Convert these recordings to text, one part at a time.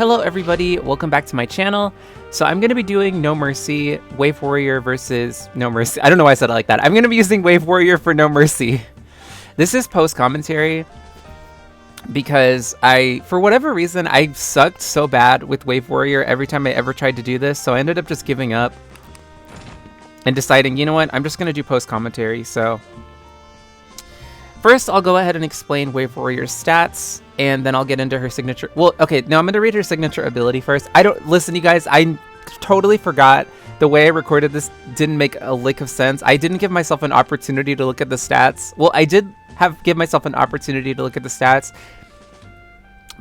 Hello everybody, welcome back to my channel. So I'm going to be doing No Mercy, Wave Warrior versus No Mercy. I don't know why I said it like that. I'm going to be using Wave Warrior for No Mercy. This is post-commentary because for whatever reason, I sucked so bad with Wave Warrior every time I ever tried to do this. So I ended up just giving up and deciding, you know what, I'm just going to do post-commentary. So first, I'll go ahead and explain Wave Warrior's stats, and then I'll get into her signature. Well, okay, no, I'm going to read her signature ability first. Listen, you guys, I totally forgot. The way I recorded this didn't make a lick of sense. I didn't give myself an opportunity to look at the stats. Well, I did give myself an opportunity to look at the stats,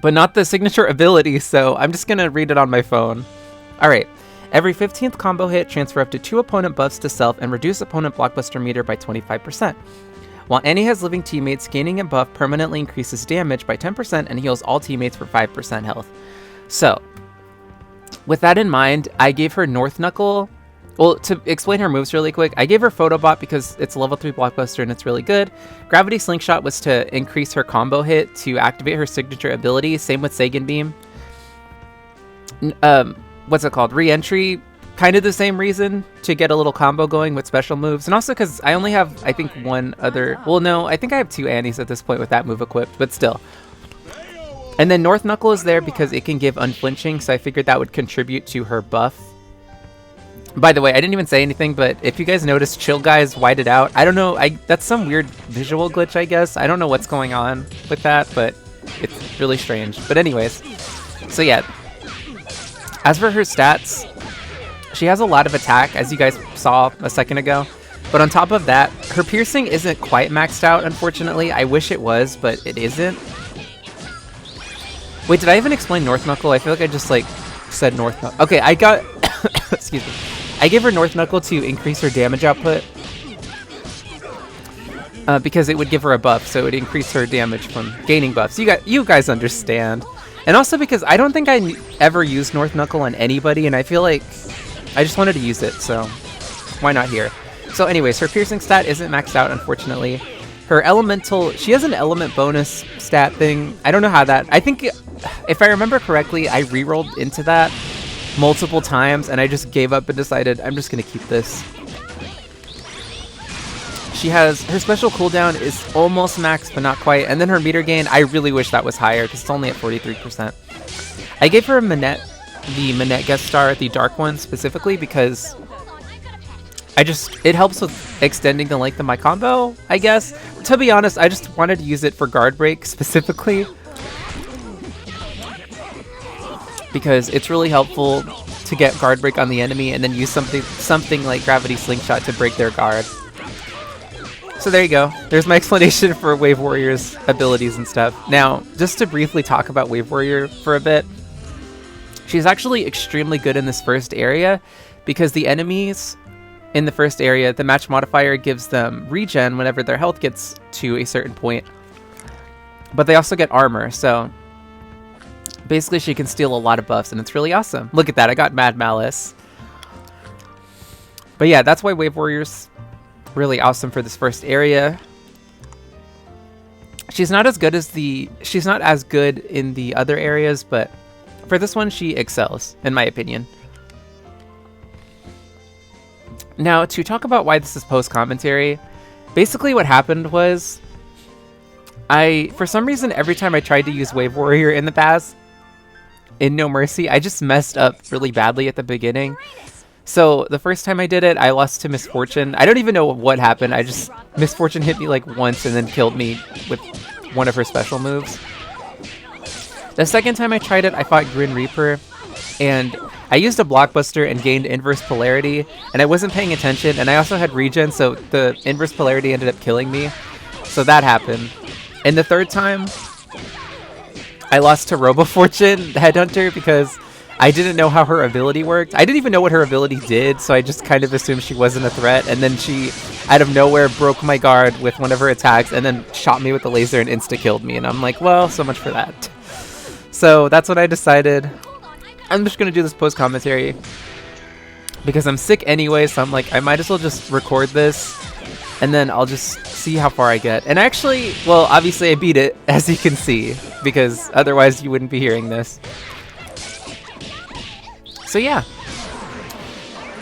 but not the signature ability, so I'm just going to read it on my phone. All right. Every 15th combo hit, transfer up to 2 opponent buffs to self and reduce opponent blockbuster meter by 25%. While Annie has living teammates, gaining a buff permanently increases damage by 10% and heals all teammates for 5% health. So, with that in mind, I gave her North Knuckle. Well, to explain her moves really quick, I gave her Photobot because it's a level 3 blockbuster and it's really good. Gravity Slingshot was to increase her combo hit to activate her signature ability. Same with Sagan Beam. What's it called? Re-entry. Kind of the same reason, to get a little combo going with special moves, and also because I only have, I think, one other. Well, no, I think I have 2 Annies at this point with that move equipped, but still. And then North Knuckle is there because it can give unflinching, so I figured that would contribute to her buff. By the way, I didn't even say anything, but if you guys notice, Chill Guy's whited out. I don't know, that's some weird visual glitch, I guess. I don't know what's going on with that, but it's really strange. But anyways, so yeah. As for her stats, she has a lot of attack, as you guys saw a second ago. But on top of that, her piercing isn't quite maxed out, unfortunately. I wish it was, but it isn't. Wait, did I even explain North Knuckle? I feel like I just, said North Knuckle. Okay, I got... excuse me. I gave her North Knuckle to increase her damage output. Because it would give her a buff, so it would increase her damage from gaining buffs. You guys understand. And also because I don't think I ever used North Knuckle on anybody, and I feel like I just wanted to use it, so why not here? So anyways, her piercing stat isn't maxed out, unfortunately. Her elemental, she has an element bonus stat thing. I don't know how that, I think, if I remember correctly, I rerolled into that multiple times, and I just gave up and decided I'm just going to keep this. She has, her special cooldown is almost maxed, but not quite, and then her meter gain, I really wish that was higher, because it's only at 43%. I gave her a Manette. The Manette guest star, the dark one specifically, because it helps with extending the length of my combo, I guess. To be honest, I just wanted to use it for guard break specifically, because it's really helpful to get guard break on the enemy and then use something like Gravity Slingshot to break their guard. So there you go. There's my explanation for Wave Warrior's abilities and stuff. Now, just to briefly talk about Wave Warrior for a bit, she's actually extremely good in this first area because the enemies in the first area, the match modifier gives them regen whenever their health gets to a certain point, but they also get armor, so basically she can steal a lot of buffs and it's really awesome. Look at that, I got Mad Malice. But yeah, that's why Wave Warrior's really awesome for this first area. She's not as good in the other areas, but for this one, she excels, in my opinion. Now, to talk about why this is post-commentary, basically what happened was, for some reason, every time I tried to use Wave Warrior in the past, in No Mercy, I just messed up really badly at the beginning. So, the first time I did it, I lost to Misfortune. I don't even know what happened, Misfortune hit me once and then killed me with one of her special moves. The second time I tried it, I fought Grin Reaper, and I used a blockbuster and gained inverse polarity, and I wasn't paying attention, and I also had regen, so the inverse polarity ended up killing me. So that happened. And the third time, I lost to RoboFortune, the Headhunter, because I didn't know how her ability worked. I didn't even know what her ability did, so I just kind of assumed she wasn't a threat, and then she, out of nowhere, broke my guard with one of her attacks, and then shot me with the laser and insta-killed me, and I'm like, well, so much for that. So that's what I decided. I'm just going to do this post-commentary because I'm sick anyway, so I'm like, I might as well just record this and then I'll just see how far I get. And actually, well, obviously I beat it, as you can see, because otherwise you wouldn't be hearing this. So yeah.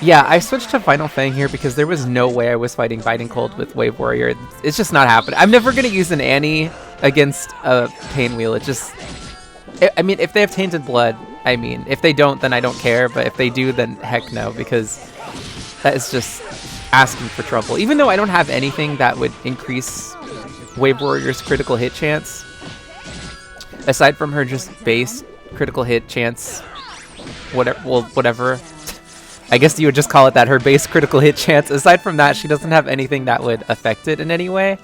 Yeah, I switched to Final Fang here because there was no way I was fighting Biting Cold with Wave Warrior. It's just not happening. I'm never going to use an Annie against a Pain Wheel. It just... I mean, if they have Tainted Blood, I mean. If they don't, then I don't care. But if they do, then heck no, because that is just asking for trouble. Even though I don't have anything that would increase Wave Warrior's critical hit chance, aside from her just base critical hit chance, whatever. I guess you would just call it that, her base critical hit chance. Aside from that, she doesn't have anything that would affect it in any way.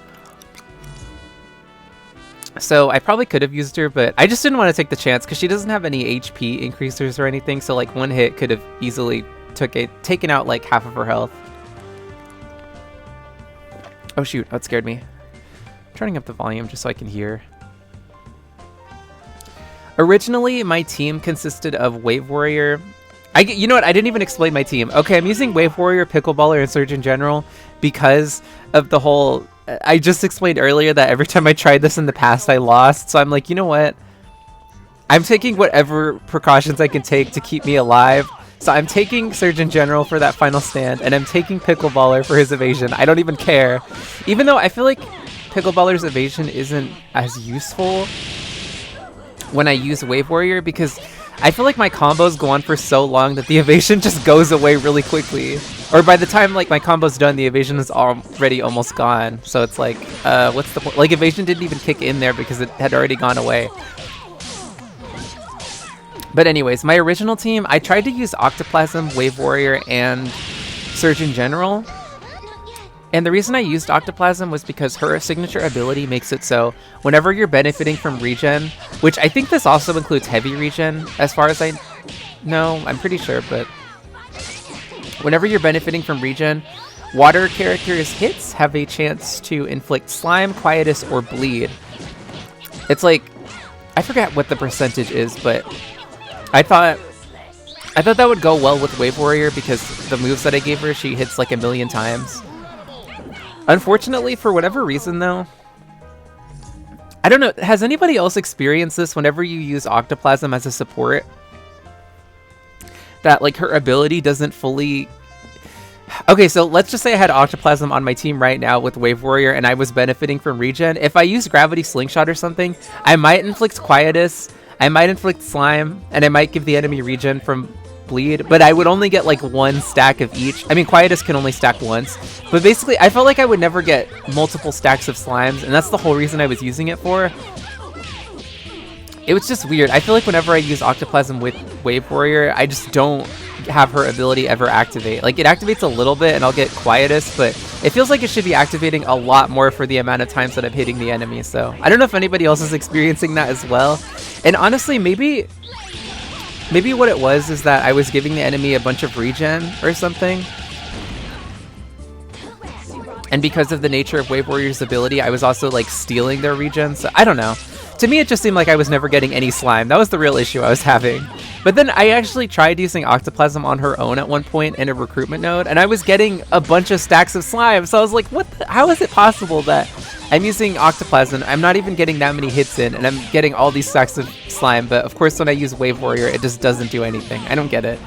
So I probably could have used her, but I just didn't want to take the chance because she doesn't have any HP increasers or anything. So like one hit could have easily taken out like half of her health. Oh shoot, that scared me. I'm turning up the volume just so I can hear. Originally, my team consisted of Wave Warrior. You know what? I didn't even explain my team. Okay, I'm using Wave Warrior, Pickleballer, and Surgeon General because of the whole... I just explained earlier that every time I tried this in the past, I lost. So I'm like, you know what? I'm taking whatever precautions I can take to keep me alive. So I'm taking Surgeon General for that final stand, and I'm taking Pickleballer for his evasion. I don't even care. Even though I feel like Pickleballer's evasion isn't as useful when I use Wave Warrior because... I feel like my combos go on for so long that the evasion just goes away really quickly. Or by the time like my combo's done, the evasion is already almost gone. So it's like, what's the point? Like evasion didn't even kick in there because it had already gone away. But anyways, my original team, I tried to use Octoplasm, Wave Warrior, and Surgeon General. And the reason I used Octoplasm was because her signature ability makes it so whenever you're benefiting from regen, which I think this also includes heavy regen, as far as I know, I'm pretty sure, but whenever you're benefiting from regen, water characters' hits have a chance to inflict slime, quietus, or bleed. It's like, I forget what the percentage is, but I thought that would go well with Wave Warrior because the moves that I gave her, she hits like 1,000,000 times. Unfortunately, for whatever reason, though, I don't know, has anybody else experienced this whenever you use Octoplasm as a support? That, like, her ability doesn't fully... Okay, so let's just say I had Octoplasm on my team right now with Wave Warrior and I was benefiting from regen. If I use Gravity Slingshot or something, I might inflict Quietus, I might inflict Slime, and I might give the enemy regen from bleed, but I would only get like one stack of each. I mean, Quietus can only stack once, but basically I felt like I would never get multiple stacks of slimes, and that's the whole reason I was using it for. It was just weird. I feel like whenever I use Octoplasm with Wave Warrior, I just don't have her ability ever activate. Like, it activates a little bit and I'll get Quietus, but it feels like it should be activating a lot more for the amount of times that I'm hitting the enemy. So I don't know if anybody else is experiencing that as well. And honestly, maybe what it was is that I was giving the enemy a bunch of regen or something. And because of the nature of Wave Warrior's ability, I was also like stealing their regen. So I don't know. To me, it just seemed like I was never getting any slime. That was the real issue I was having. But then I actually tried using Octoplasm on her own at one point in a recruitment node, and I was getting a bunch of stacks of slime. So I was like, how is it possible that I'm using Octoplasm, I'm not even getting that many hits in, and I'm getting all these stacks of slime, but of course when I use Wave Warrior, it just doesn't do anything. I don't get it.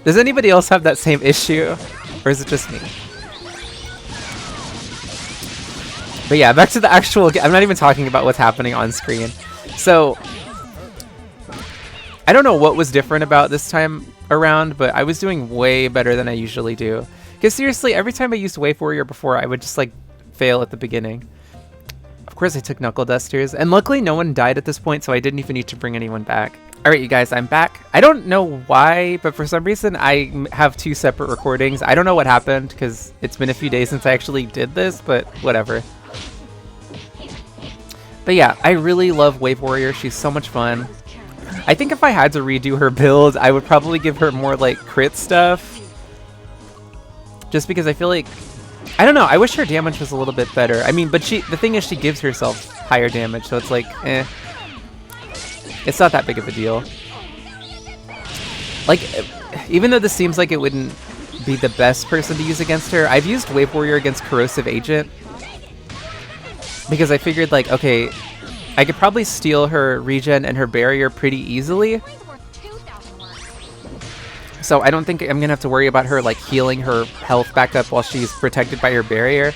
Does anybody else have that same issue? Or is it just me? But yeah, back to the actual... I'm not even talking about what's happening on screen. So, I don't know what was different about this time around, but I was doing way better than I usually do. Because seriously, every time I used Wave Warrior before, I would just like fail at the beginning. Of course I took Knuckle Dusters, and luckily no one died at this point, so I didn't even need to bring anyone back. Alright you guys, I'm back. I don't know why, but for some reason I have two separate recordings. I don't know what happened, because it's been a few days since I actually did this, but whatever. But yeah, I really love Wave Warrior. She's so much fun. I think if I had to redo her build, I would probably give her more like crit stuff. Just because I feel like... I don't know, I wish her damage was a little bit better. I mean, but the thing is she gives herself higher damage, so it's like, eh. It's not that big of a deal. Like, even though this seems like it wouldn't be the best person to use against her, I've used Wave Warrior against Corrosive Agent. Because I figured, like, okay, I could probably steal her regen and her barrier pretty easily. So I don't think I'm gonna have to worry about her like healing her health back up while she's protected by her barrier.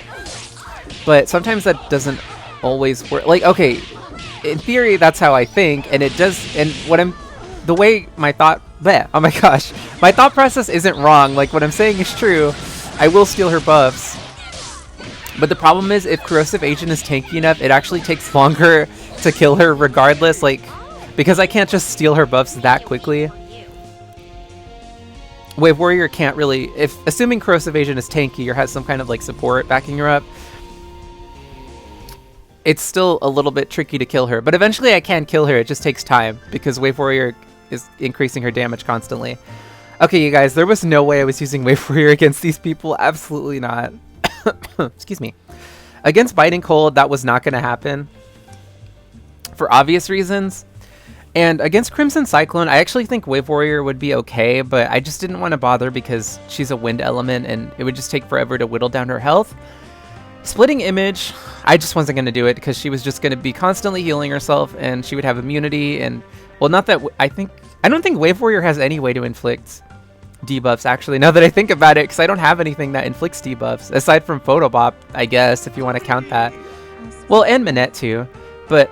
But sometimes that doesn't always work. Like, okay, in theory that's how I think, and it does. And what I'm, the way my thought, bleh, oh my gosh, my thought process isn't wrong. Like what I'm saying is true. I will steal her buffs. But the problem is, if Corrosive Agent is tanky enough, it actually takes longer to kill her regardless, like, because I can't just steal her buffs that quickly. Wave Warrior can't really, assuming Corrosive Agent is tanky or has some kind of like support backing her up, it's still a little bit tricky to kill her. But eventually I can kill her, it just takes time, because Wave Warrior is increasing her damage constantly. Okay, you guys, there was no way I was using Wave Warrior against these people, absolutely not. Excuse me. Against Biting Cold, that was not going to happen for obvious reasons. And against Crimson Cyclone, I actually think Wave Warrior would be okay, but I just didn't want to bother because she's a wind element and it would just take forever to whittle down her health. Splitting Image, I just wasn't going to do it because she was just going to be constantly healing herself and she would have immunity. And, well, not that I don't think Wave Warrior has any way to inflict debuffs, actually, now that I think about it, because I don't have anything that inflicts debuffs aside from Photobop, I guess, if you want to count that. Well, and Minette too, but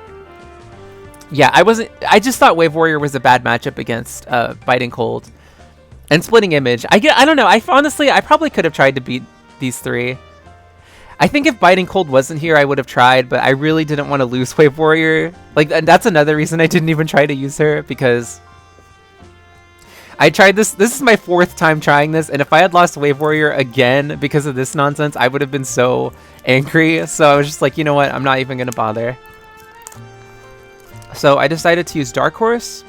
yeah, I just thought Wave Warrior was a bad matchup against Biting Cold and Splitting Image. I don't know, I probably could have tried to beat these three. I think if Biting Cold wasn't here, I would have tried, but I really didn't want to lose Wave Warrior. Like, and that's another reason I didn't even try to use her, because I tried this. This is my 4th time trying this, and if I had lost Wave Warrior again because of this nonsense, I would have been so angry. So I was just like, you know what? I'm not even going to bother. So I decided to use Dark Horse,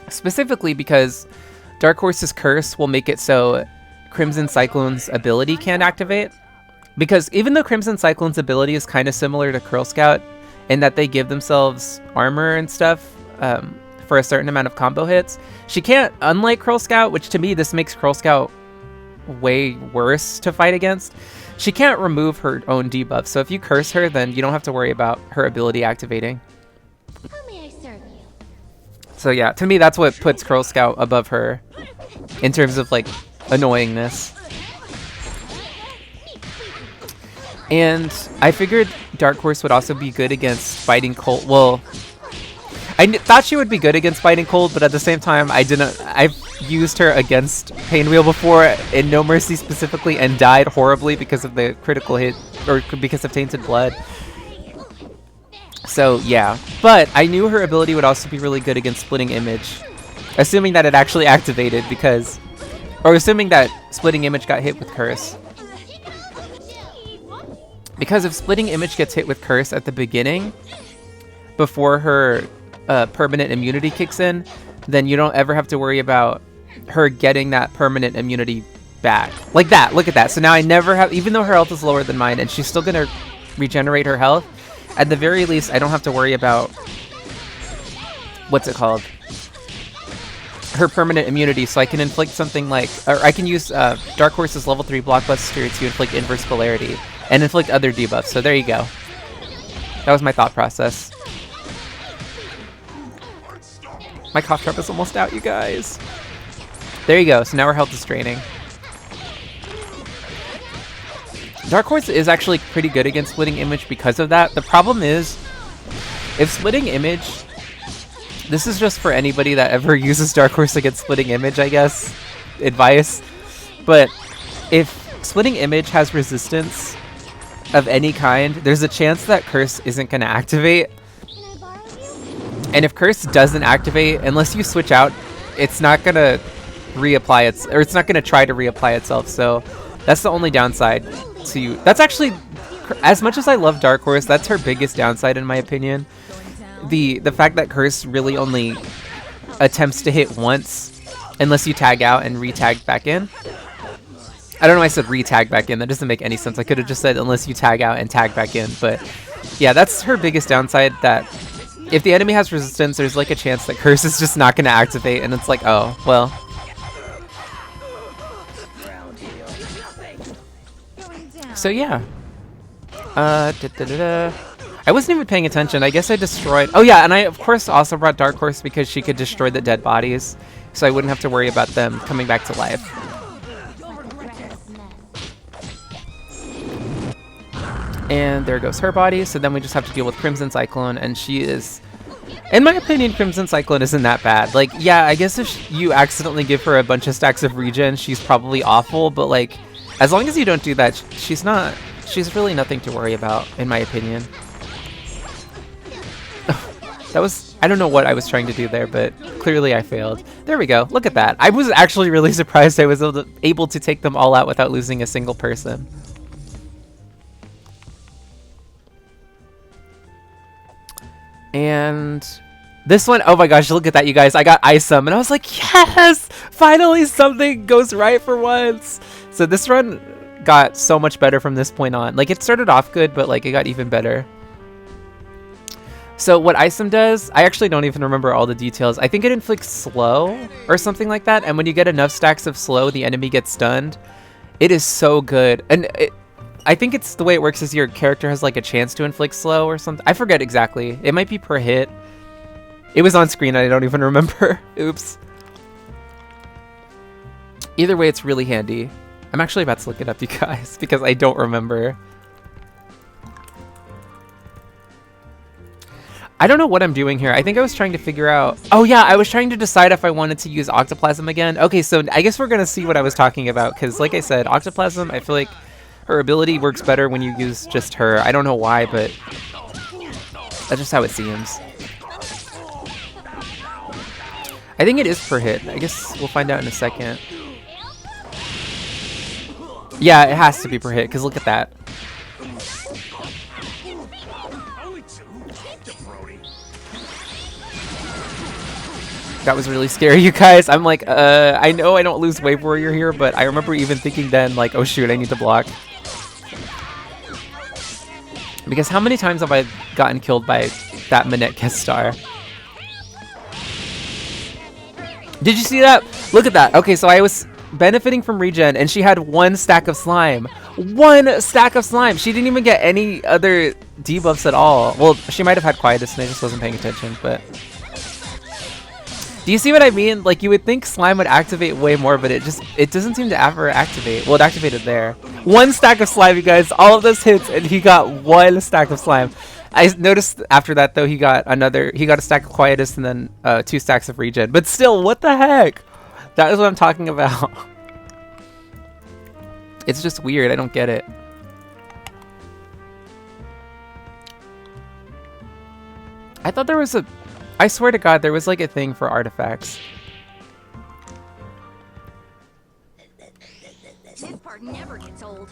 specifically because Dark Horse's curse will make it so Crimson Cyclone's ability can't activate. Because even though Crimson Cyclone's ability is kind of similar to Curl Scout in that they give themselves armor and stuff, for a certain amount of combo hits, she can't, unlike Curl Scout, which to me this makes Curl Scout way worse to fight against, she can't remove her own debuff. So if you curse her, then you don't have to worry about her ability activating. How may I serve you? So yeah, to me that's what puts Curl Scout above her in terms of like annoyingness. And I figured Dark Horse would also be good against Biting Cold. Well, I thought she would be good against Biting Cold, but at the same time, I've used her against Pain Wheel before in No Mercy specifically and died horribly because of the critical hit, or because of Tainted Blood. So yeah, but I knew her ability would also be really good against Splitting Image, assuming that it actually activated or assuming that Splitting Image got hit with Curse. Because if Splitting Image gets hit with Curse at the beginning, before her permanent immunity kicks in, then you don't ever have to worry about her getting that permanent immunity back. Like that, look at that. So now I never have, even though her health is lower than mine and she's still gonna regenerate her health, at the very least I don't have to worry about, what's it called? Her permanent immunity, so I can inflict something like, or I can use Dark Horse's level 3 Blockbuster to inflict Inverse Polarity and inflict other debuffs. So there you go. That was my thought process. My cough drop is almost out, you guys. There you go. So now our health is draining. Dark Horse is actually pretty good against Splitting Image because of that. The problem is, if Splitting Image... This is just for anybody that ever uses Dark Horse against Splitting Image, I guess. Advice. But if Splitting Image has resistance of any kind, there's a chance that Curse isn't going to activate. And if Curse doesn't activate, unless you switch out, it's not going to reapply it's not going to try to reapply itself. So that's the only downside to you. That's actually, as much as I love Dark Horse, that's her biggest downside in my opinion. The fact that Curse really only attempts to hit once unless you tag out and re-tag back in. I don't know why I said re-tag back in. That doesn't make any sense. I could have just said unless you tag out and tag back in. But yeah, that's her biggest downside, that if the enemy has resistance, there's like a chance that Curse is just not going to activate, and it's like, oh, well. So yeah. I wasn't even paying attention. I guess I destroyed... Oh yeah, and I of course also brought Dark Horse because she could destroy the dead bodies, so I wouldn't have to worry about them coming back to life. And there goes her body, so then we just have to deal with Crimson Cyclone, and she is... In my opinion, Crimson Cyclone isn't that bad. Like, yeah, I guess if you accidentally give her a bunch of stacks of regen, she's probably awful, but like, as long as you don't do that, she's really nothing to worry about, in my opinion. That was... I don't know what I was trying to do there, but clearly I failed. There we go. Look at that. I was actually really surprised I was able to take them all out without losing a single person. And this one, oh my gosh, look at that, you guys. I got Isom, and I was like, yes! Finally something goes right for once! So this run got so much better from this point on. Like, it started off good, but like, it got even better. So what Isom does, I actually don't even remember all the details. I think it inflicts slow or something like that, and when you get enough stacks of slow, the enemy gets stunned. It is so good. And I think it's the way it works is your character has like a chance to inflict slow or something. I forget exactly. It might be per hit. It was on screen, I don't even remember. Oops. Either way, it's really handy. I'm actually about to look it up, you guys, because I don't remember. I don't know what I'm doing here. I think I was trying to figure out... Oh yeah, I was trying to decide if I wanted to use Octoplasm again. Okay, so I guess we're going to see what I was talking about, because like I said, Octoplasm, I feel like her ability works better when you use just her. I don't know why, but that's just how it seems. I think it is per hit. I guess we'll find out in a second. Yeah, it has to be per hit, because look at that. That was really scary, you guys. I'm like, I know I don't lose Wave Warrior here, but I remember even thinking then, like, oh shoot, I need to block. Because how many times have I gotten killed by that Manette guest star? Did you see that? Look at that. Okay, so I was benefiting from regen, and she had 1 stack of slime. 1 stack of slime! She didn't even get any other debuffs at all. Well, she might have had Quietus, and I just wasn't paying attention, but... Do you see what I mean? Like, you would think slime would activate way more, but it doesn't seem to ever activate. Well, it activated there. 1 stack of slime, you guys. All of those hits, and he got 1 stack of slime. I noticed after that, though, he got a stack of Quietus and then 2 stacks of regen. But still, what the heck? That is what I'm talking about. It's just weird. I don't get it. I thought there was a... I swear to God, there was like a thing for artifacts. This part never gets old.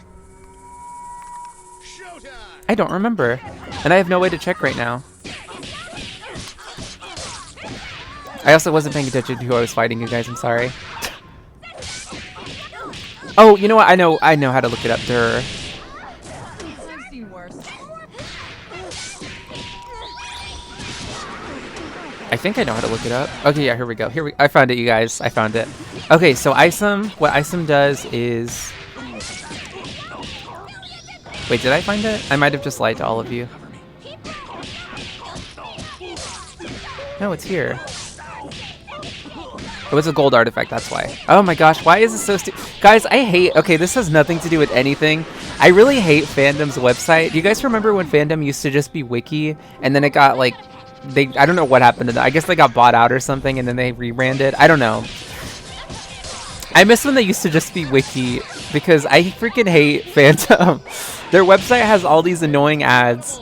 I don't remember. And I have no way to check right now. I also wasn't paying attention to who I was fighting, you guys. I'm sorry. Oh, you know what? I know how to look it up. Durr. I think I know how to look it up. Okay, yeah, here we go. I found it, you guys. I found it. Okay, so Isom, what Isom does is... Wait, did I find it? I might have just lied to all of you. No, it's here. It was a gold artifact, that's why. Oh my gosh, why is it so stupid? Guys, I hate... Okay, this has nothing to do with anything. I really hate Fandom's website. Do you guys remember when Fandom used to just be wiki, and then it got, like... I don't know what happened to that. I guess they got bought out or something, and then they rebranded. I don't know. I miss when they used to just be wiki, because I freaking hate Phantom. Their website has all these annoying ads.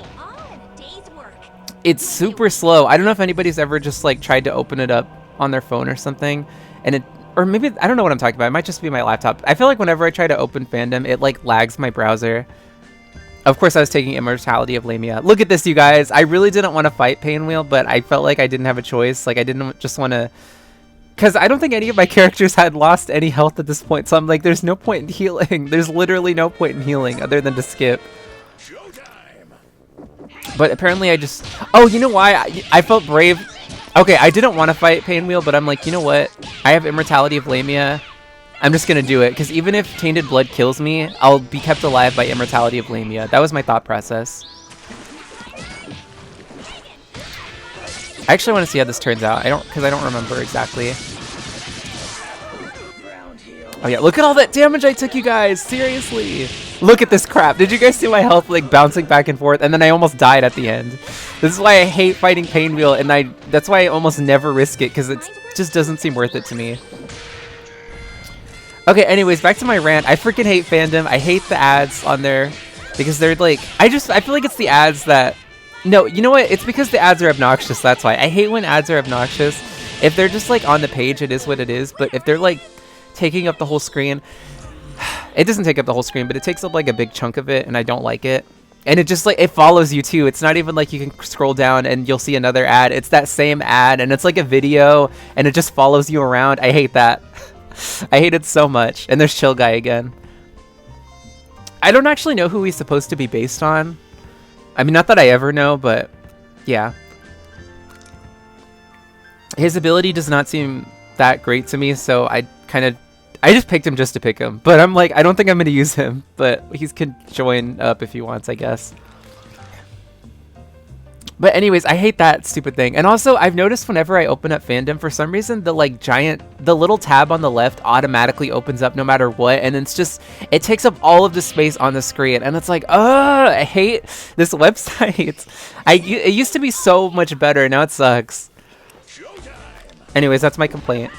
It's super slow. I don't know if anybody's ever just like tried to open it up on their phone or something, and it, or maybe, I don't know what I'm talking about. It might just be my laptop. I feel like whenever I try to open Fandom, it like lags my browser. Of course, I was taking Immortality of Lamia. Look at this, you guys. I really didn't want to fight Painwheel, but I felt like I didn't have a choice. Like, I didn't just want to... Because I don't think any of my characters had lost any health at this point, so I'm like, there's no point in healing. There's literally no point in healing other than to skip. But apparently I just... Oh, you know why? I felt brave. Okay, I didn't want to fight Painwheel, but I'm like, you know what? I have Immortality of Lamia. I'm just gonna do it, because even if Tainted Blood kills me, I'll be kept alive by Immortality of Lamia. That was my thought process. I actually want to see how this turns out. Because I don't remember exactly. Oh yeah, look at all that damage I took, you guys. Seriously. Look at this crap. Did you guys see my health like bouncing back and forth? And then I almost died at the end. This is why I hate fighting Pain Wheel, and that's why I almost never risk it, because it just doesn't seem worth it to me. Okay, anyways, back to my rant. I freaking hate fandom. I hate the ads on there because they're like, I feel like it's the ads that, no, you know what? It's because the ads are obnoxious. That's why. I hate when ads are obnoxious. If they're just like on the page, it is what it is. But if they're like taking up the whole screen, it doesn't take up the whole screen, but it takes up like a big chunk of it, and I don't like it. And it just like, it follows you too. It's not even like you can scroll down and you'll see another ad. It's that same ad, and it's like a video, and it just follows you around. I hate that. I hate it so much. And there's Chill Guy again. I don't actually know who he's supposed to be based on. I mean, not that I ever know, but yeah. His ability does not seem that great to me, so I just picked him just to pick him. But I'm like, I don't think I'm going to use him. But he can join up if he wants, I guess. But anyways, I hate that stupid thing. And also, I've noticed whenever I open up fandom, for some reason, the little tab on the left automatically opens up no matter what. And it's just, it takes up all of the space on the screen. And it's like, I hate this website. It used to be so much better. Now it sucks. Anyways, that's my complaint.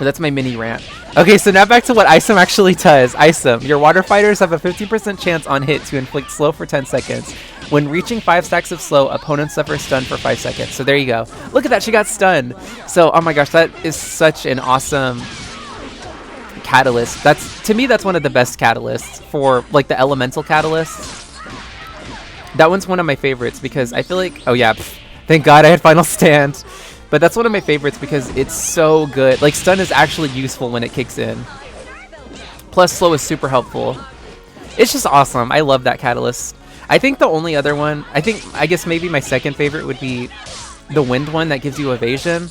That's my mini rant. Okay, so now back to what Isom actually does. Isom, your water fighters have a 50% chance on hit to inflict slow for 10 seconds. When reaching 5 stacks of slow, opponents suffer stun for 5 seconds. So there you go. Look at that, she got stunned. So, oh my gosh, that is such an awesome catalyst. To me, that's one of the best catalysts for, like, the elemental catalysts. That one's one of my favorites because I feel like, oh yeah, thank God I had Final Stand. But that's one of my favorites because it's so good. Like, stun is actually useful when it kicks in. Plus, slow is super helpful. It's just awesome. I love that catalyst. I think the only other one, I guess maybe my second favorite would be the wind one that gives you evasion.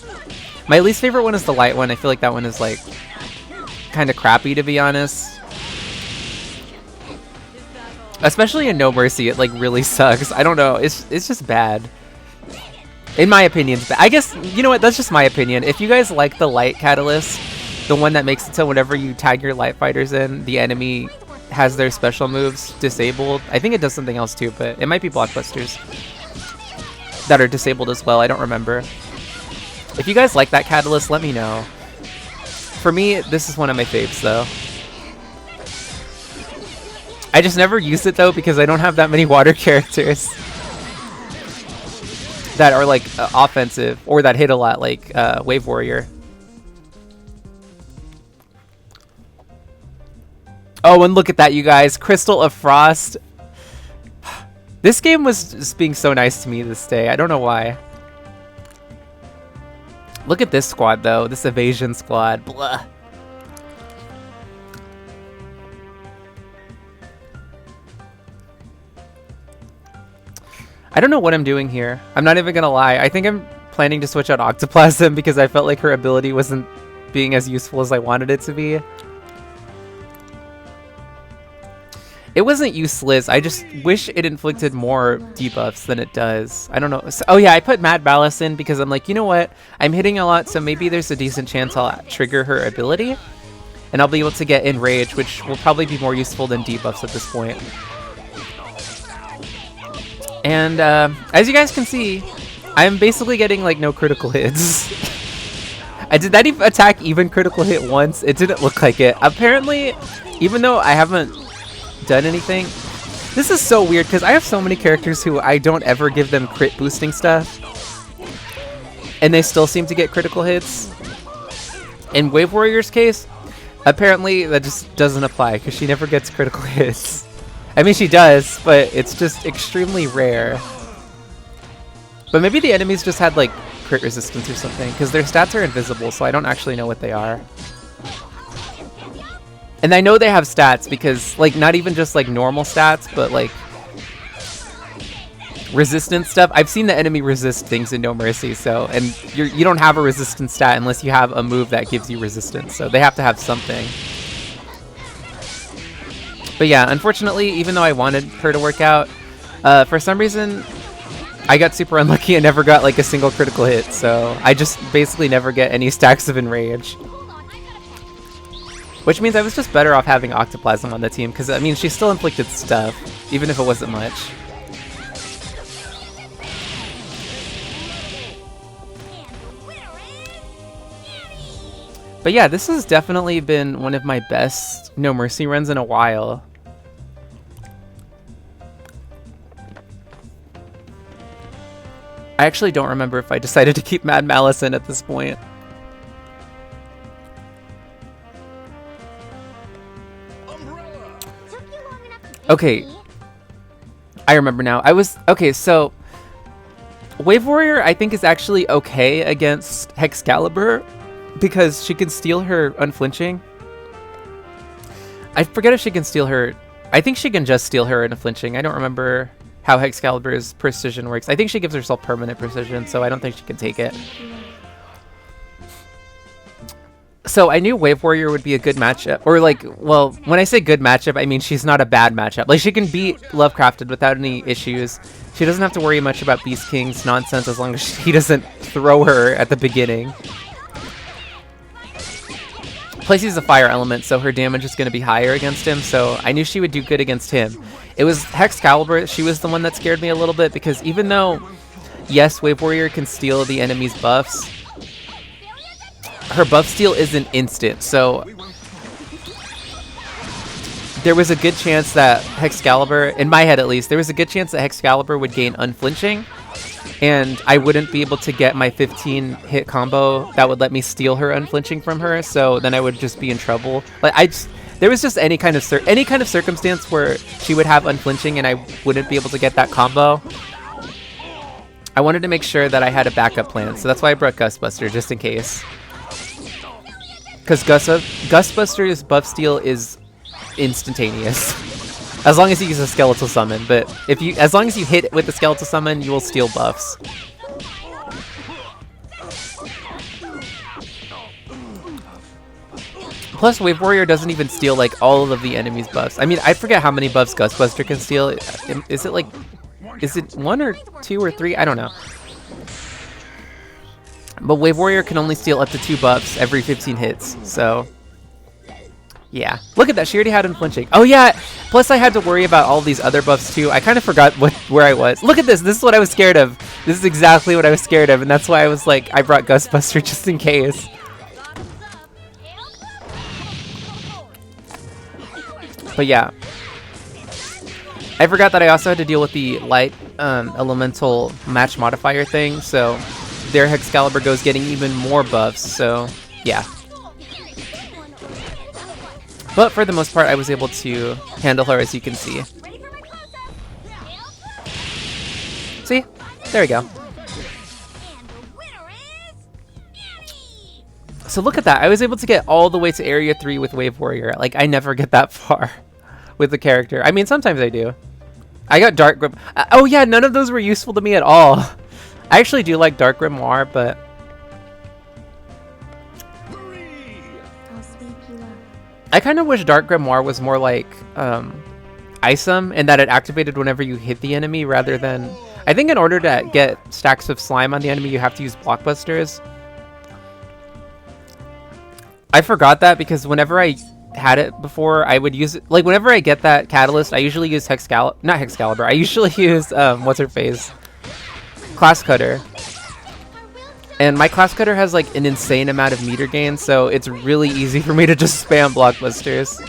My least favorite one is the light one. I feel like that one is, like, kind of crappy, to be honest. Especially in No Mercy, it, like, really sucks. I don't know. It's just bad. In my opinion, I guess, you know what, that's just my opinion. If you guys like the light catalyst, the one that makes it so whenever you tag your light fighters in, the enemy has their special moves disabled. I think it does something else too, but it might be blockbusters that are disabled as well. I don't remember. If you guys like that catalyst, let me know. For me, this is one of my faves though. I just never use it though because I don't have that many water characters that are like offensive or that hit a lot, like Wave Warrior. Oh, and look at that, you guys. Crystal of Frost. This game was just being so nice to me this day. I don't know why. Look at this squad, though. This evasion squad. Blah. I don't know what I'm doing here. I'm not even gonna lie. I think I'm planning to switch out Octoplasm because I felt like her ability wasn't being as useful as I wanted it to be. It wasn't useless. I just wish it inflicted more debuffs than it does. I don't know. So, oh yeah, I put Mad Ballast in because I'm like, you know what? I'm hitting a lot, so maybe there's a decent chance I'll trigger her ability. And I'll be able to get Enrage, which will probably be more useful than debuffs at this point. And as you guys can see, I'm basically getting like no critical hits. Did that attack even critical hit once? It didn't look like it. Apparently, even though I haven't done anything, this is so weird because I have so many characters who I don't ever give them crit boosting stuff, and they still seem to get critical hits. In Wave Warrior's case, apparently that just doesn't apply because she never gets critical hits. I mean, she does, but it's just extremely rare. But maybe the enemies just had, like, crit resistance or something, because their stats are invisible, so I don't actually know what they are. And I know they have stats because, like, not even just, like, normal stats, but, like, resistance stuff. I've seen the enemy resist things in No Mercy, so, and you don't have a resistance stat unless you have a move that gives you resistance, so they have to have something. But yeah, unfortunately, even though I wanted her to work out, for some reason, I got super unlucky and never got like a single critical hit, so I just basically never get any stacks of Enrage. Which means I was just better off having Octoplasm on the team, because I mean she still inflicted stuff, even if it wasn't much. But yeah, this has definitely been one of my best No Mercy runs in a while. I actually don't remember if I decided to keep Mad Malice in at this point. Okay, I remember now. Okay, so Wave Warrior I think is actually okay against Hexcalibur because she can steal her unflinching. I forget if she can steal her. I think she can just steal her unflinching. I don't remember how Hexcalibur's precision works. I think she gives herself permanent precision, so I don't think she can take it. So I knew Wave Warrior would be a good matchup, or like, well, when I say good matchup, I mean she's not a bad matchup. Like she can beat Lovecrafted without any issues. She doesn't have to worry much about Beast King's nonsense as long as he doesn't throw her at the beginning. Plus he's a fire element, so her damage is going to be higher against him, so I knew she would do good against him. It was Hexcalibur, she was the one that scared me a little bit, because even though, yes, Wave Warrior can steal the enemy's buffs, her buff steal isn't instant, so there was a good chance that Hexcalibur, in my head at least, there was a good chance that Hexcalibur would gain unflinching, and I wouldn't be able to get my 15 hit combo that would let me steal her unflinching from her, so then I would just be in trouble. Like there was just any kind of circumstance where she would have unflinching and I wouldn't be able to get that combo. I wanted to make sure that I had a backup plan, so that's why I brought Gustbuster, just in case. Because Gustbuster's buff steal is instantaneous. As long as you use a skeletal summon, but as long as you hit with the skeletal summon, you will steal buffs. Plus, Wave Warrior doesn't even steal like all of the enemy's buffs. I mean, I forget how many buffs Gustbuster can steal. Is it 1 or 2 or 3? I don't know. But Wave Warrior can only steal up to 2 buffs every 15 hits, so yeah. Look at that, she already had unflinching. Oh yeah, plus I had to worry about all these other buffs too. I kind of forgot where I was. Look at this is what I was scared of. This is exactly what I was scared of, and that's why I was like, I brought Gustbuster just in case. But yeah. I forgot that I also had to deal with the light elemental match modifier thing, so their Hexcalibur goes getting even more buffs, so yeah. But for the most part, I was able to handle her, as you can see. See? There we go. So look at that. I was able to get all the way to Area 3 with Wave Warrior. Like, I never get that far with the character. I mean, sometimes I do. I got Dark Grip. Oh yeah, none of those were useful to me at all. I actually do like Dark Grimoire, but I kind of wish Dark Grimoire was more like Isom, and that it activated whenever you hit the enemy rather than... I think in order to get stacks of slime on the enemy, you have to use blockbusters. I forgot that because whenever I had it before, I would use it... Like, whenever I get that catalyst, I usually use not Hexcalibur. I usually use, what's her face? Class Cutter. And my Class Cutter has like an insane amount of meter gain, so it's really easy for me to just spam blockbusters.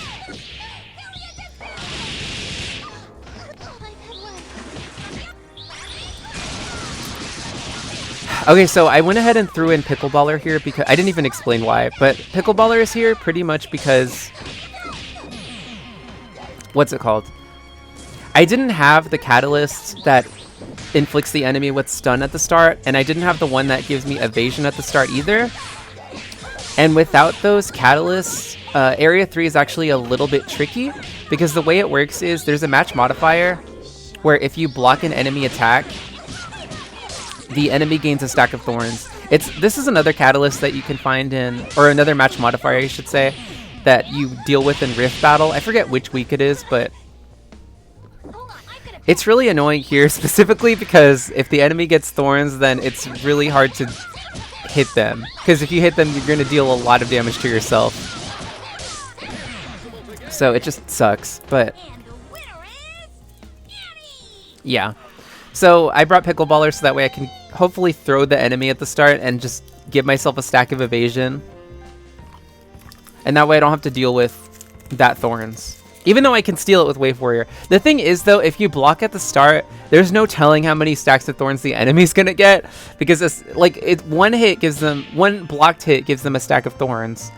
Okay, so I went ahead and threw in Pickleballer here because I didn't even explain why, but Pickleballer is here pretty much because... What's it called? I didn't have the catalyst that inflicts the enemy with stun at the start, and I didn't have the one that gives me evasion at the start either. And without those catalysts, Area 3 is actually a little bit tricky, because the way it works is there's a match modifier where if you block an enemy attack, the enemy gains a stack of thorns. This is another catalyst that you can find in, or another match modifier I should say, that you deal with in Rift Battle. I forget which week it is, but It's really annoying here, specifically because if the enemy gets thorns, then it's really hard to hit them. Because if you hit them, you're going to deal a lot of damage to yourself. So it just sucks, but yeah. So I brought Pickleballer so that way I can hopefully throw the enemy at the start and just give myself a stack of evasion. And that way I don't have to deal with that thorns. Even though I can steal it with Wave Warrior. The thing is, though, if you block at the start, there's no telling how many stacks of thorns the enemy's gonna get, because it's like one blocked hit gives them a stack of thorns.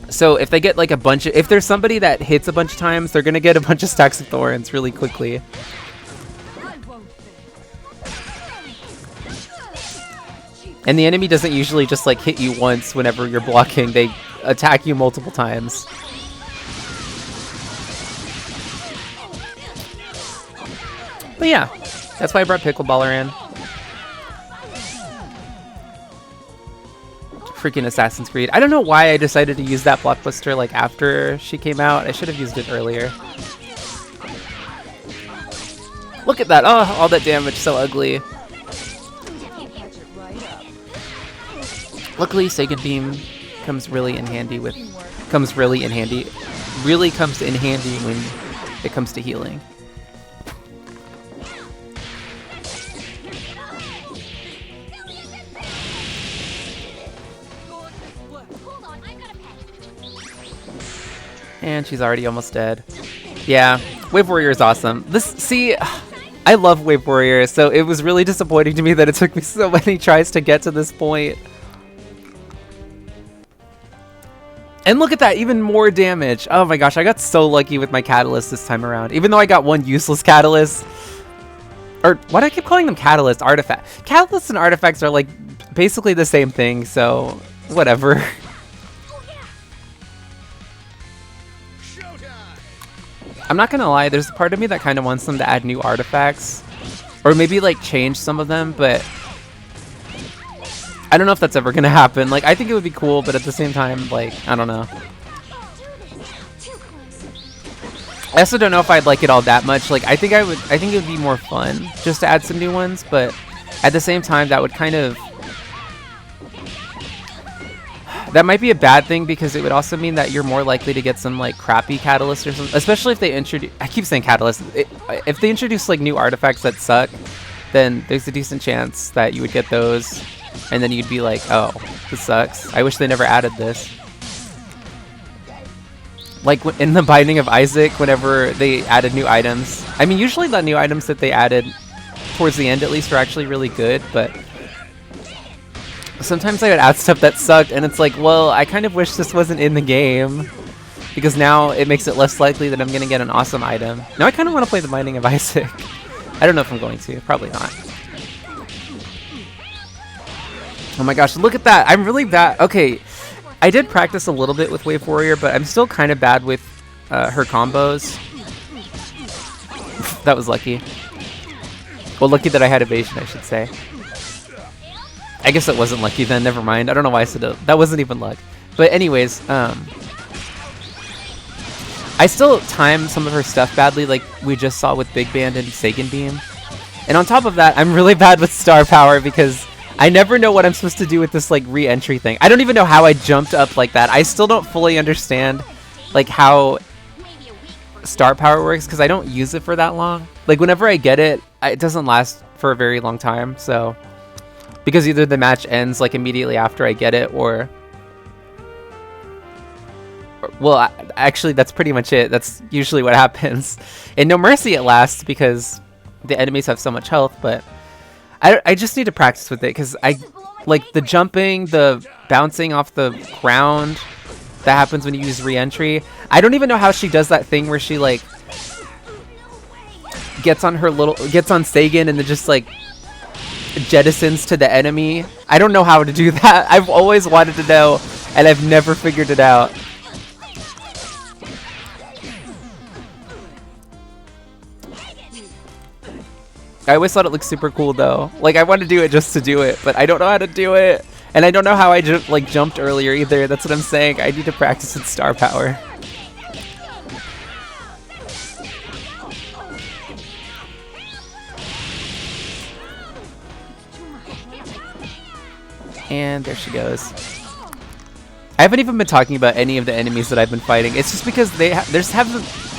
So if they get like if there's somebody that hits a bunch of times, they're gonna get a bunch of stacks of thorns really quickly. And the enemy doesn't usually just like hit you once whenever you're blocking. They attack you multiple times. But yeah, that's why I brought Pickleballer in. Freaking Assassin's Creed. I don't know why I decided to use that blockbuster like after she came out. I should have used it earlier. Look at that. Oh, all that damage. So ugly. Luckily, Seigen Beam comes really in handy when it comes to healing. And she's already almost dead. Yeah, Wave Warrior is awesome. See, I love Wave Warrior, so it was really disappointing to me that it took me so many tries to get to this point. And look at that, even more damage. Oh my gosh, I got so lucky with my catalyst this time around. Even though I got one useless catalyst. Or, why do I keep calling them catalyst? Artifact. Catalysts and artifacts are like basically the same thing, so whatever. I'm not gonna lie, there's a part of me that kind of wants them to add new artifacts. Or maybe like change some of them, but I don't know if that's ever gonna happen. Like, I think it would be cool, but at the same time, like, I don't know. I also don't know if I'd like it all that much. Like, I think it would be more fun just to add some new ones, but at the same time, that would kind of... That might be a bad thing, because it would also mean that you're more likely to get some, like, crappy catalysts or something. Especially if they introduce... I keep saying catalysts. If they introduce, like, new artifacts that suck, then there's a decent chance that you would get those. And then you'd be like, oh, this sucks. I wish they never added this. Like in the Binding of Isaac, whenever they added new items. I mean, usually the new items that they added, towards the end at least, are actually really good, but sometimes I would add stuff that sucked, and it's like, well, I kind of wish this wasn't in the game, because now it makes it less likely that I'm going to get an awesome item. Now I kind of want to play the Binding of Isaac. I don't know if I'm going to. Probably not. Oh my gosh, look at that. I'm really bad. Okay, I did practice a little bit with Wave Warrior, but I'm still kind of bad with her combos. That was lucky. Well, lucky that I had evasion, I should say. I guess it wasn't lucky then, never mind. I don't know why I said it. That wasn't even luck. But anyways, I still time some of her stuff badly, like we just saw with Big Band and Seigen Beam. And on top of that, I'm really bad with Star Power, because I never know what I'm supposed to do with this, like, re-entry thing. I don't even know how I jumped up like that. I still don't fully understand, like, how Star Power works, because I don't use it for that long. Like, whenever I get it, it doesn't last for a very long time, so... Because either the match ends, like, immediately after I get it, or well, actually, that's pretty much it. That's usually what happens. In No Mercy, it lasts, because the enemies have so much health, but... I just need to practice with it, because like the jumping, the bouncing off the ground that happens when you use re-entry. I don't even know how she does that thing where she like gets on Seigen and then just like jettisons to the enemy. I don't know how to do that. I've always wanted to know, and I've never figured it out. I always thought it looked super cool though. Like, I want to do it just to do it, but I don't know how to do it. And I don't know how I jumped earlier either. That's what I'm saying. I need to practice with Star Power. And there she goes. I haven't even been talking about any of the enemies that I've been fighting. It's just because there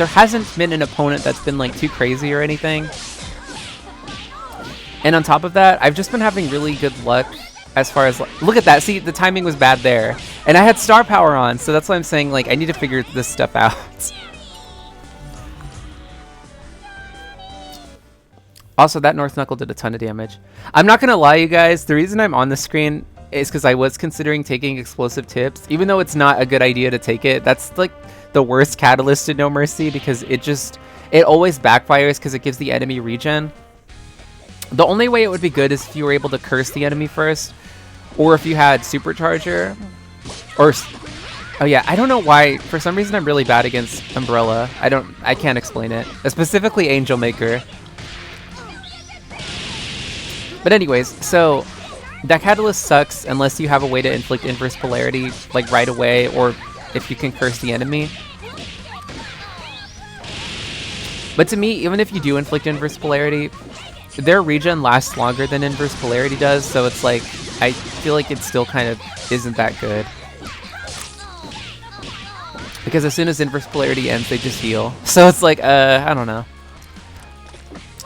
hasn't been an opponent that's been like too crazy or anything. And on top of that, I've just been having really good luck as far as look at that. See, the timing was bad there, and I had star power on, so that's why I'm saying like I need to figure this stuff out. Also, that North Knuckle did a ton of damage. I'm not gonna lie, you guys. The reason I'm on the screen is because I was considering taking explosive tips, even though it's not a good idea to take it. That's like the worst catalyst in No Mercy because it always backfires because it gives the enemy regen. The only way it would be good is if you were able to curse the enemy first, or if you had Supercharger, or oh yeah, I don't know why. For some reason, I'm really bad against Umbrella. I can't explain it. Specifically, Angel Maker. But anyways, so that catalyst sucks unless you have a way to inflict inverse polarity like right away, or if you can curse the enemy. But to me, even if you do inflict inverse polarity, their regen lasts longer than inverse polarity does, so it's like I feel like it still kind of isn't that good. Because as soon as inverse polarity ends, they just heal. So it's like, I don't know.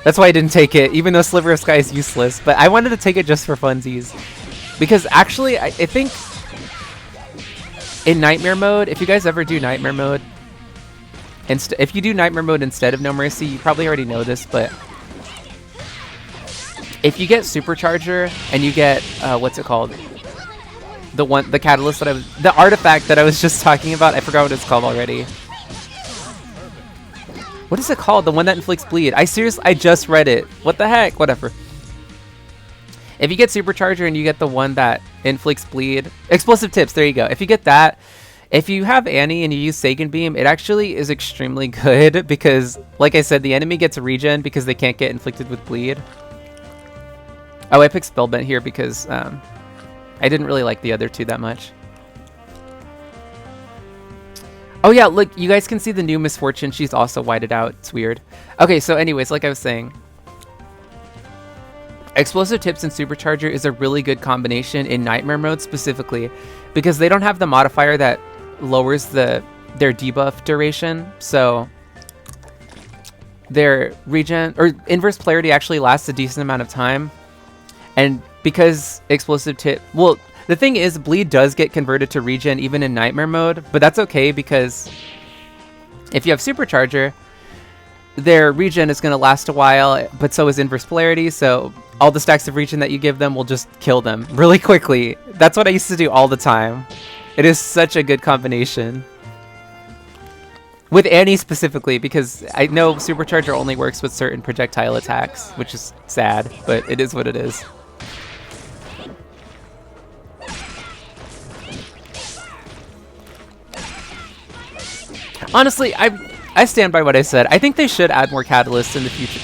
That's why I didn't take it, even though Sliver of Sky is useless. But I wanted to take it just for funsies. Because actually, I think in Nightmare Mode, if you guys ever do Nightmare Mode, if you do Nightmare Mode instead of No Mercy, you probably already know this, but if you get Supercharger and you get, what's it called? The catalyst that the artifact that I was just talking about, I forgot what it's called already. What is it called? The one that inflicts bleed. I just read it. What the heck? Whatever. If you get Supercharger and you get the one that inflicts bleed, explosive tips, there you go. If you get that, if you have Annie and you use Sagan Beam, it actually is extremely good because, like I said, the enemy gets a regen because they can't get inflicted with bleed. Oh, I picked Spellbent here because I didn't really like the other two that much. Oh yeah, look, you guys can see the new Misfortune. She's also whited out. It's weird. Okay, so anyways, like I was saying, Explosive Tips and Supercharger is a really good combination in Nightmare Mode specifically because they don't have the modifier that lowers their debuff duration. So their regen or inverse polarity actually lasts a decent amount of time. And because Explosive Tip, well, the thing is, bleed does get converted to regen even in Nightmare Mode, but that's okay because if you have Supercharger, their regen is going to last a while, but so is inverse polarity, so all the stacks of regen that you give them will just kill them really quickly. That's what I used to do all the time. It is such a good combination. With Annie specifically, because I know Supercharger only works with certain projectile attacks, which is sad, but it is what it is. Honestly, I stand by what I said. I think they should add more catalysts in the future.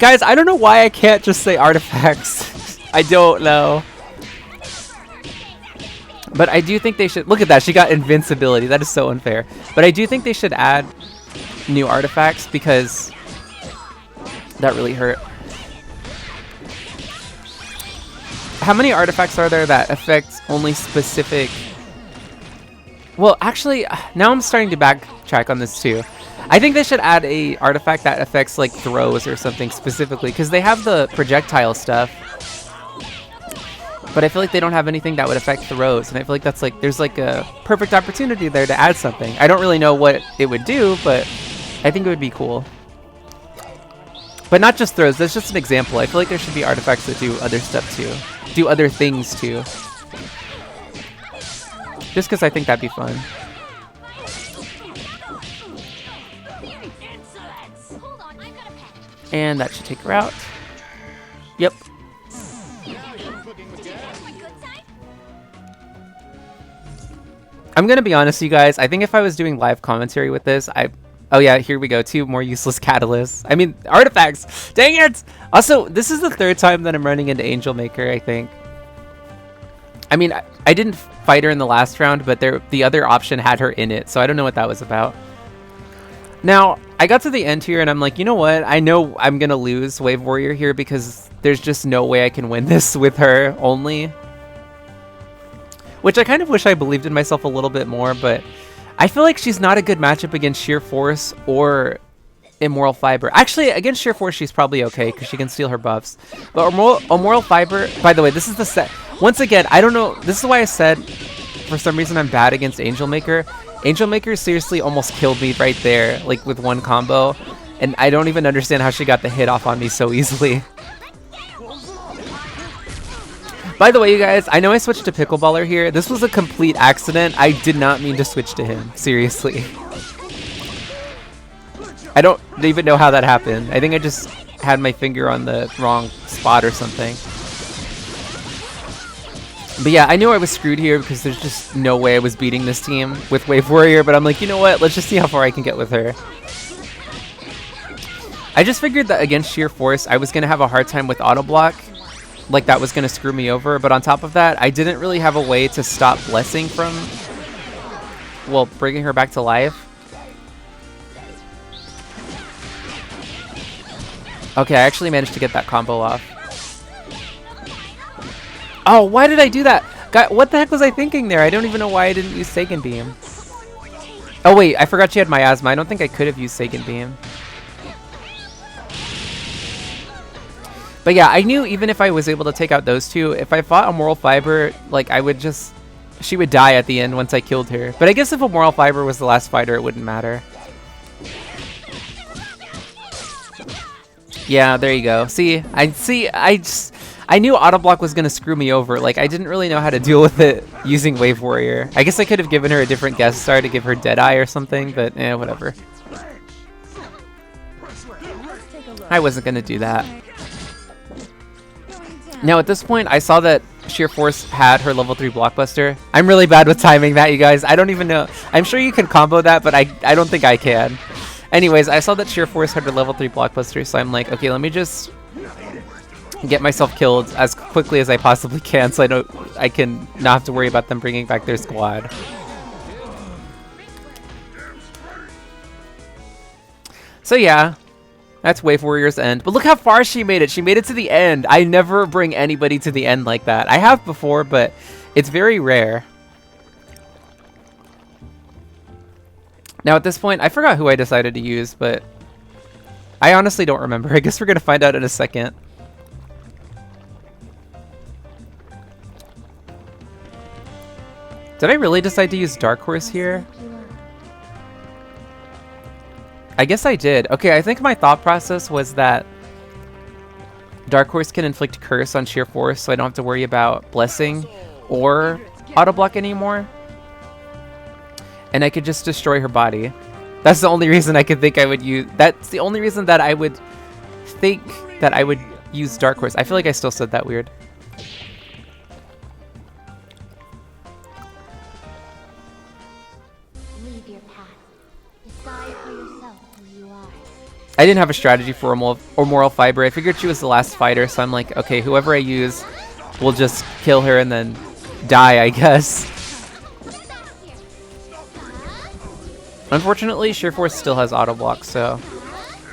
Guys, I don't know why I can't just say artifacts. I don't know. But I do think they should... Look at that. She got invincibility. That is so unfair. But I do think they should add new artifacts because that really hurt. How many artifacts are there that affect only specific... Well, actually, now I'm starting to backtrack on this too. I think they should add a artifact that affects like throws or something specifically because they have the projectile stuff. But I feel like they don't have anything that would affect throws, and I feel like that's like there's like a perfect opportunity there to add something. I don't really know what it would do, but I think it would be cool. But not just throws, that's just an example. I feel like there should be artifacts that do other stuff too. Do other things too. Just because I think that'd be fun. And that should take her out. Yep. I'm gonna be honest, you guys. I think if I was doing live commentary with this, oh yeah, here we go. 2 more useless catalysts. I mean, artifacts. Dang it! Also, this is the 3rd time that I'm running into Angel Maker, I think. I mean, I didn't fight her in the last round, but the other option had her in it, so I don't know what that was about. Now, I got to the end here, and I'm like, you know what? I know I'm gonna lose Wave Warrior here because there's just no way I can win this with her only. which I kind of wish I believed in myself a little bit more, but I feel like she's not a good matchup against Sheer Force or Immoral Fiber. Actually, against Sheer Force, she's probably okay because she can steal her buffs. But Immoral Fiber, by the way, this is the set. Once again, I don't know. This is why I said for some reason I'm bad against Angel Maker. Angel Maker seriously almost killed me right there, like with one combo. And I don't even understand how she got the hit off on me so easily. By the way, you guys, I know I switched to Pickleballer here. This was a complete accident. I did not mean to switch to him. Seriously. I don't even know how that happened. I think I just had my finger on the wrong spot or something. But yeah, I knew I was screwed here because there's just no way I was beating this team with Wave Warrior. But I'm like, you know what? Let's just see how far I can get with her. I just figured that against Sheer Force, I was going to have a hard time with auto block. Like that was going to screw me over. But on top of that, I didn't really have a way to stop Blessing from, well, bringing her back to life. Okay, I actually managed to get that combo off. Oh, why did I do that? God, what the heck was I thinking there? I don't even know why I didn't use Seiken Beam. Oh wait, I forgot she had Miasma. I don't think I could have used Seiken Beam. But yeah, I knew even if I was able to take out those two, if I fought Immoral Fiber, like I would just... she would die at the end once I killed her. But I guess if Immoral Fiber was the last fighter, it wouldn't matter. Yeah, there you go. I knew auto block was gonna screw me over. Like I didn't really know how to deal with it using Wave Warrior. I guess I could have given her a different guest star to give her Deadeye or something, but whatever. I wasn't gonna do that. Now at this point, I saw that Sheer Force had her level 3 Blockbuster. I'm really bad with timing that, you guys. I don't even know. I'm sure you can combo that, but I don't think I can. Anyways, I saw that Sheer Force had her level 3 Blockbuster, so I'm like, okay, let me just get myself killed as quickly as I possibly can so I can not have to worry about them bringing back their squad. So yeah, that's Wave Warrior's end. But look how far she made it. She made it to the end. I never bring anybody to the end like that. I have before, but it's very rare. Now at this point, I forgot who I decided to use, but I honestly don't remember. I guess we're going to find out in a second. Did I really decide to use Dark Horse here? I guess I did. Okay, I think my thought process was that Dark Horse can inflict Curse on Sheer Force, so I don't have to worry about Blessing or Auto Block anymore. And I could just destroy her body. That's the only reason I could think I would use... That's the only reason that I would think that I would use Dark Horse. I feel like I still said that weird. Leave your path. Decide for yourself who you are. I didn't have a strategy for Immoral Fiber. I figured she was the last fighter, so I'm like, okay, whoever I use will just kill her and then die, I guess. Unfortunately, Sheer Force still has auto block, so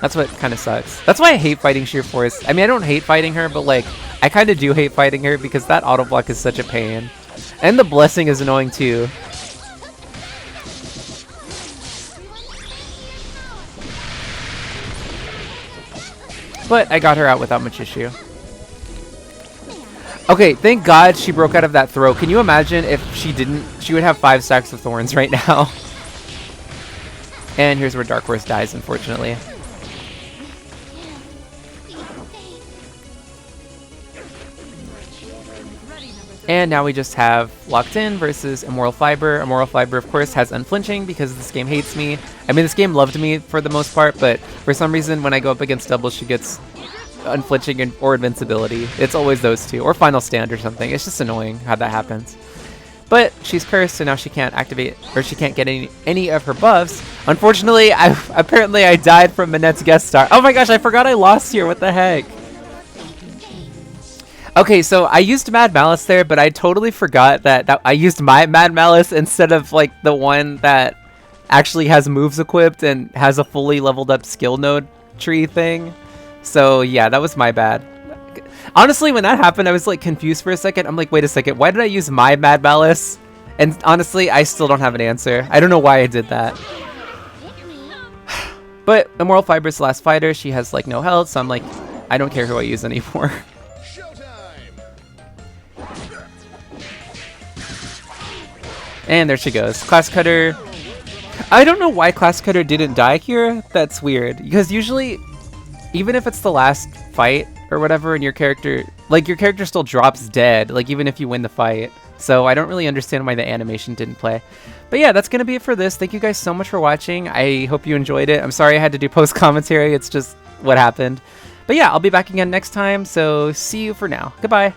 that's what kind of sucks. That's why I hate fighting Sheer Force. I mean, I don't hate fighting her, but like, I kind of do hate fighting her because that auto block is such a pain. And the Blessing is annoying too. But I got her out without much issue. Okay, thank God she broke out of that throw. Can you imagine if she didn't? She would have 5 stacks of thorns right now. And here's where Dark Horse dies, unfortunately. And now we just have Locked In versus Immoral Fiber. Immoral Fiber, of course, has Unflinching because this game hates me. I mean, this game loved me for the most part, but for some reason, when I go up against doubles, she gets Unflinching or Invincibility. It's always those two, or Final Stand or something. It's just annoying how that happens. But she's cursed, so now she can't activate, or she can't get any of her buffs. Unfortunately, apparently I died from Manette's guest star. Oh my gosh, I forgot I lost here. What the heck? Okay, so I used Mad Malice there, but I totally forgot that I used my Mad Malice instead of like the one that actually has moves equipped and has a fully leveled up skill node tree thing. So yeah, that was my bad. Honestly, when that happened, I was like confused for a second. I'm like, wait a second, why did I use my Mad Malice? And honestly, I still don't have an answer. I don't know why I did that. But Immoral Fiber's the last fighter. She has like no health, so I'm like, I don't care who I use anymore. And there she goes. Class Cutter. I don't know why Class Cutter didn't die here. That's weird. Because usually, even if it's the last fight or whatever, and your character still drops dead, like even if you win the fight. So I don't really understand why the animation didn't play. But yeah, that's going to be it for this. Thank you guys so much for watching. I hope you enjoyed it. I'm sorry I had to do post-commentary. It's just what happened. But yeah, I'll be back again next time. So see you for now. Goodbye.